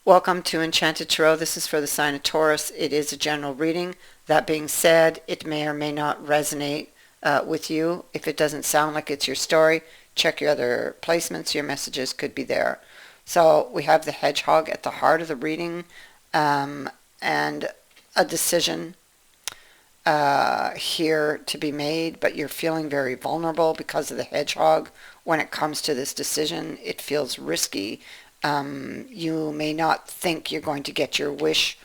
Welcome to Enchanted Tarot. This is for the sign of Taurus. It is a general reading. That being said, it may or may not resonate with you. If it doesn't sound like it's your story, check your other placements. Your messages could be there. So we have the hedgehog at the heart of the reading, and a decision here to be made, but you're feeling very vulnerable because of the hedgehog. When it comes to this decision, it feels risky. You may not think you're going to get your wish.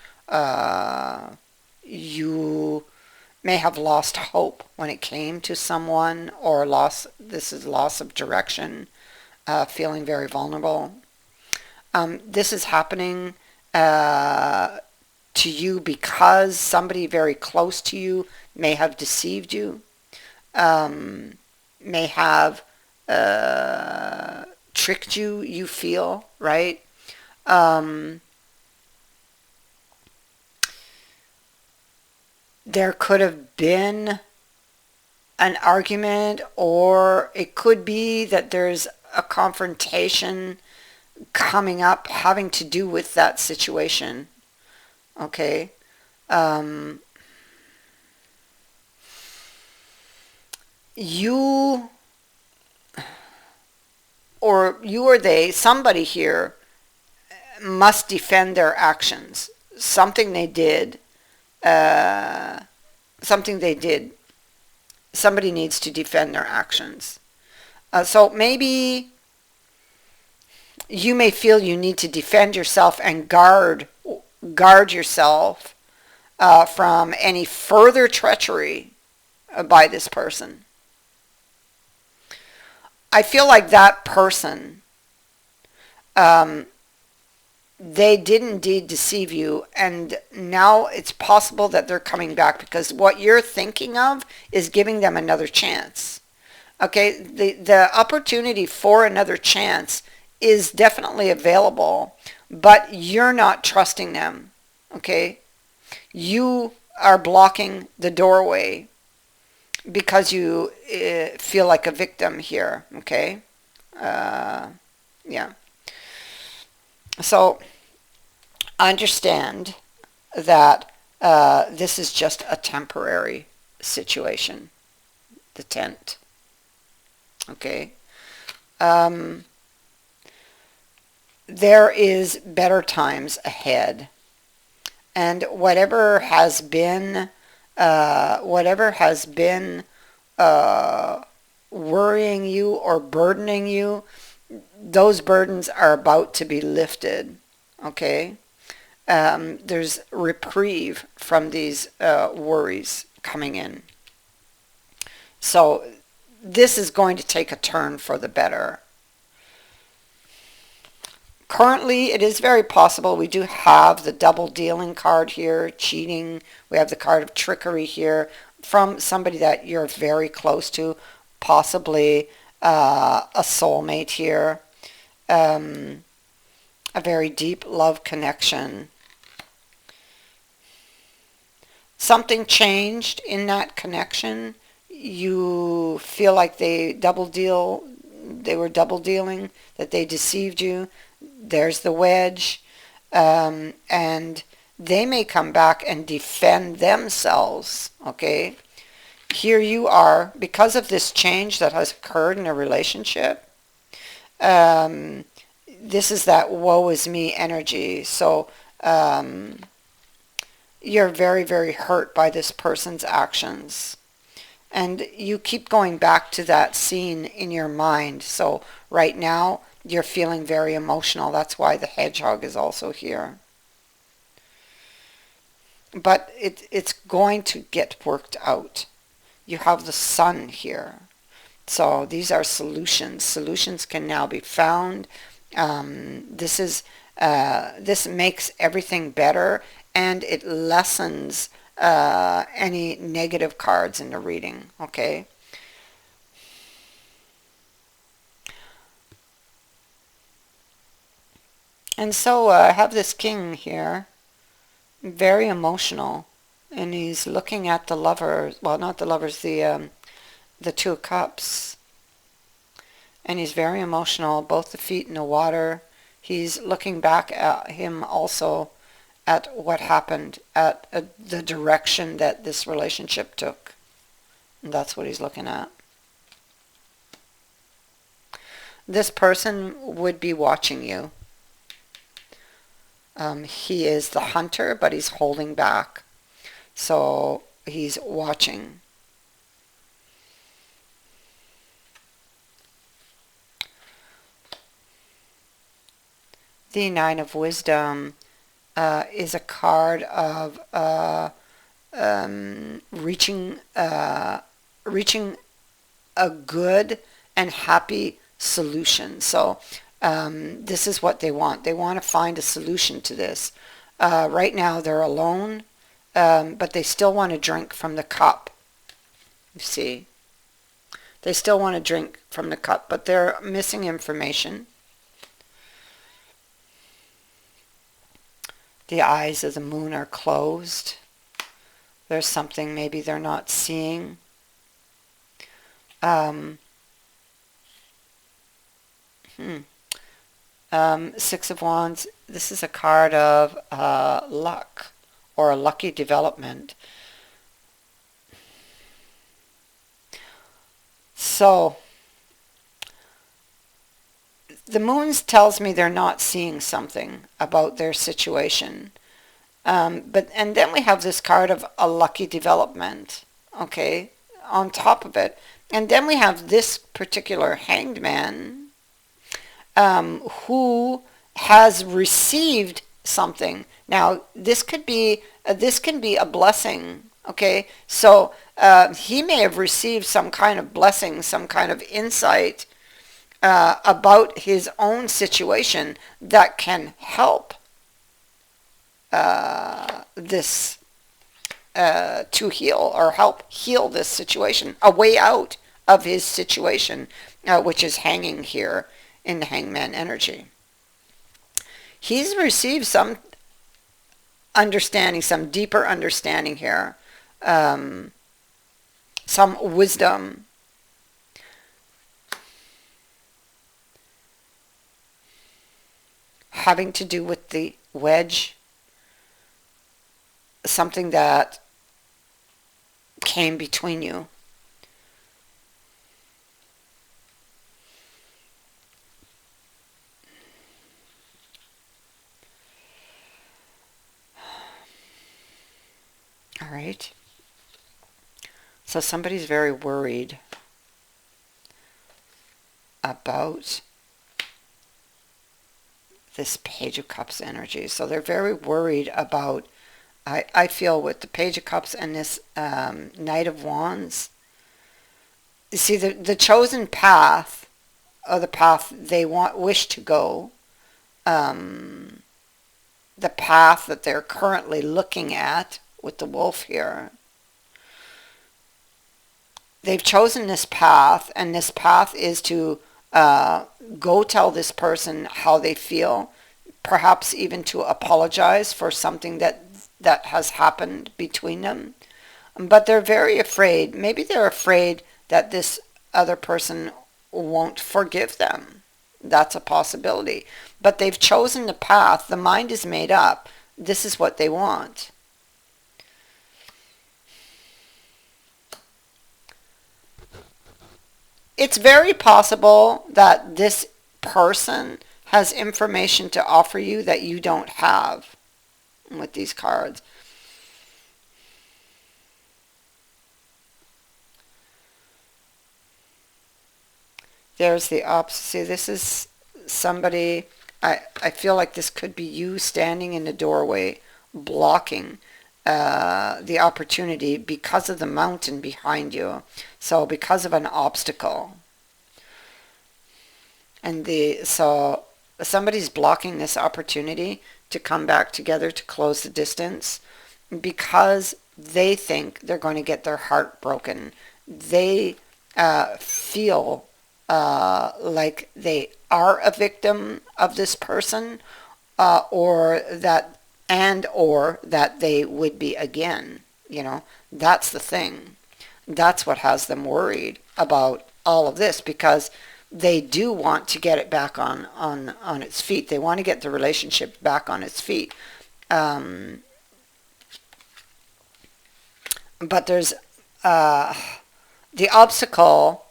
You may have lost hope when it came to someone, or this is loss of direction, feeling very vulnerable. This is happening to you because somebody very close to you may have deceived you, may have tricked you, you feel, right? There could have been an argument, or it could be that there's a confrontation coming up having to do with that situation. Okay? You or they, somebody here must defend their actions. Something they did, somebody needs to defend their actions. So maybe you may feel you need to defend yourself and guard yourself from any further treachery by this person. I feel like that person, they did indeed deceive you, and now it's possible that they're coming back, because what you're thinking of is giving them another chance. Okay, the opportunity for another chance is definitely available, but you're not trusting them. Okay, you are blocking the doorway because you feel like a victim here. Okay, yeah. So understand that this is just a temporary situation. The tent. Okay. There is better times ahead, and whatever has been worrying you or burdening you, those burdens are about to be lifted. Okay, there's reprieve from these worries coming in. So this is going to take a turn for the better. Currently, it is very possible we do have the double dealing card here, cheating. We have the card of trickery here from somebody that you're very close to, possibly a soulmate here, a very deep love connection. Something changed in that connection. You feel like they were double dealing, that they deceived you. There's the wedge, and they may come back and defend themselves. Okay, here you are, because of this change that has occurred in a relationship. This is that woe is me energy. So you're very, very hurt by this person's actions, and you keep going back to that scene in your mind. So right now you're feeling very emotional. That's why the hedgehog is also here. But it's going to get worked out. You have the sun here. So these are solutions. Solutions can now be found. This makes everything better, and it lessens any negative cards in the reading. Okay. And so I have this king here, very emotional, and he's looking at the lovers, well, not the lovers, the Two of Cups, and he's very emotional, both the feet in the water. He's looking back at him also at what happened, at the direction that this relationship took. And that's what he's looking at. This person would be watching you. He is the hunter, but he's holding back. So he's watching. The Nine of Wisdom is a card of reaching a good and happy solution. So this is what they want. They want to find a solution to this. Right now they're alone, but they still want to drink from the cup. You see, they still want to drink from the cup, but they're missing information. The eyes of the moon are closed. There's something maybe they're not seeing. Six of Wands, this is a card of luck or a lucky development. So, the moon tells me they're not seeing something about their situation. And then we have this card of a lucky development, okay, on top of it. And then we have this particular hanged man who has received something. Now, this can be a blessing, okay? So he may have received some kind of blessing, some kind of insight about his own situation that can help this to heal or help heal this situation, a way out of his situation, which is hanging here in the hangman energy. He's received some understanding, some deeper understanding here, some wisdom. Having to do with the wedge, something that came between you. All right. So somebody's very worried about this Page of Cups energy. So they're very worried about, I feel, with the Page of Cups and this Knight of Wands. You see, the chosen path, or the path they wish to go, the path that they're currently looking at with the wolf here. They've chosen this path, and this path is to go tell this person how they feel, perhaps even to apologize for something that has happened between them. But they're very afraid. Maybe they're afraid that this other person won't forgive them. That's a possibility. But they've chosen the path. The mind is made up. This is what they want. It's very possible that this person has information to offer you that you don't have with these cards. There's the opposite. See, this is somebody, I feel like this could be you standing in the doorway blocking the opportunity because of the mountain behind you. So because of an obstacle. And so somebody's blocking this opportunity to come back together, to close the distance, because they think they're going to get their heart broken. They feel like they are a victim of this person, or that they would be again. You know, that's the thing. That's what has them worried about all of this, because they do want to get it back on its feet. They want to get the relationship back on its feet. But there's the obstacle.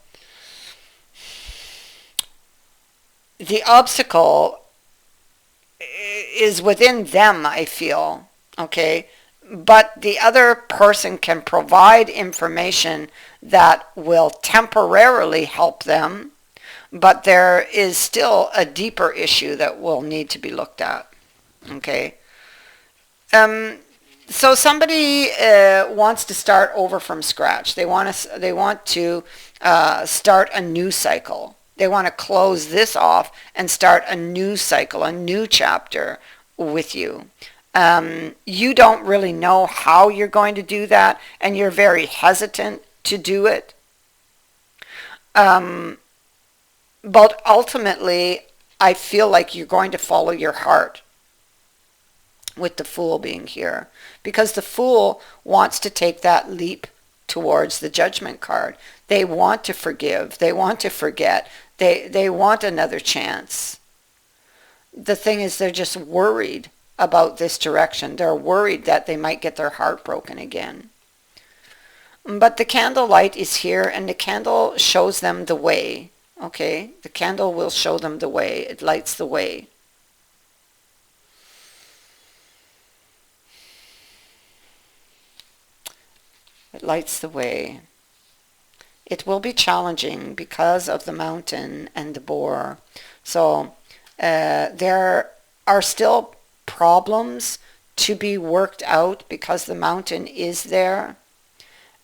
The obstacle is within them, I feel. Okay, but the other person can provide information that will temporarily help them, but there is still a deeper issue that will need to be looked at. Okay. So somebody wants to start over from scratch. They want to start a new cycle. They want to close this off and start a new cycle, a new chapter with you. You don't really know how you're going to do that, and you're very hesitant to do it. But ultimately, I feel like you're going to follow your heart, with the Fool being here, because the Fool wants to take that leap towards the Judgment card. They want to forgive. They want to forget. They want another chance. The thing is, they're just worried about this direction. They're worried that they might get their heart broken again. But the candlelight is here, and the candle shows them the way. Okay? The candle will show them the way. It lights the way. It lights the way. It will be challenging because of the mountain and the boar. So there are still problems to be worked out because the mountain is there.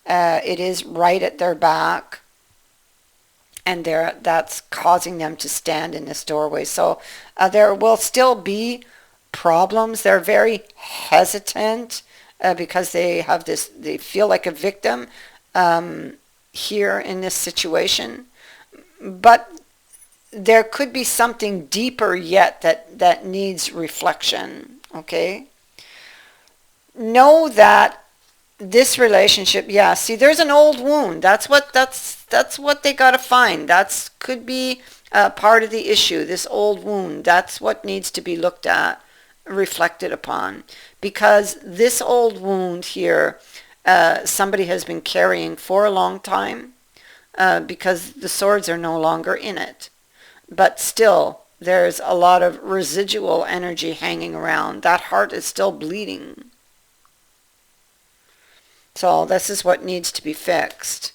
It is right at their back. And that's causing them to stand in this doorway. So there will still be problems. They're very hesitant. Because they feel like a victim here in this situation. But there could be something deeper yet that needs reflection, okay? Know that this relationship, yeah, see, there's an old wound. That's what they got to find. That could be part of the issue, this old wound. That's what needs to be looked at, reflected upon, because this old wound here somebody has been carrying for a long time, because the swords are no longer in it, but still there's a lot of residual energy hanging around. That heart is still bleeding. So this is what needs to be fixed.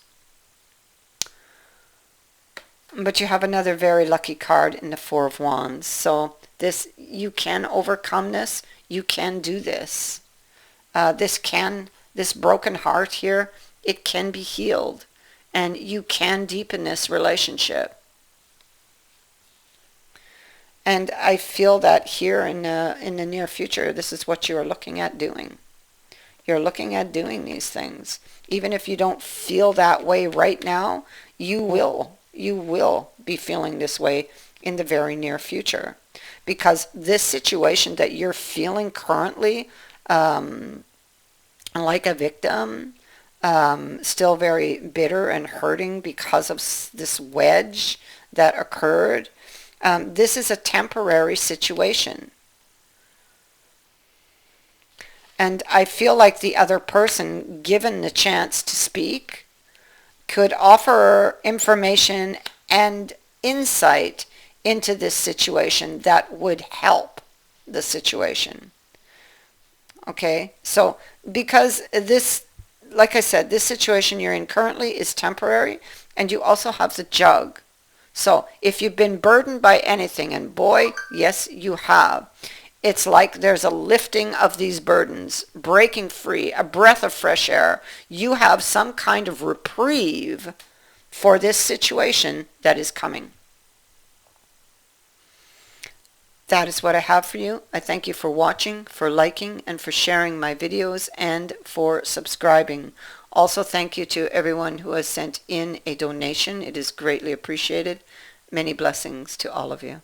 But you have another very lucky card in the Four of Wands. So this, you can overcome this. You can do this. This broken heart here, it can be healed. And you can deepen this relationship. And I feel that here in the near future, this is what you are looking at doing. You're looking at doing these things. Even if you don't feel that way right now, you will be feeling this way in the very near future. Because this situation that you're feeling currently, like a victim, still very bitter and hurting because of this wedge that occurred, this is a temporary situation. And I feel like the other person, given the chance to speak, could offer information and insight into this situation that would help the situation. Okay, so because this, like I said, this situation you're in currently is temporary, and you also have the Jug. So if you've been burdened by anything, and boy, yes, you have, it's like there's a lifting of these burdens, breaking free, a breath of fresh air. You have some kind of reprieve for this situation that is coming. That is what I have for you. I thank you for watching, for liking, and for sharing my videos, and for subscribing. Also, thank you to everyone who has sent in a donation. It is greatly appreciated. Many blessings to all of you.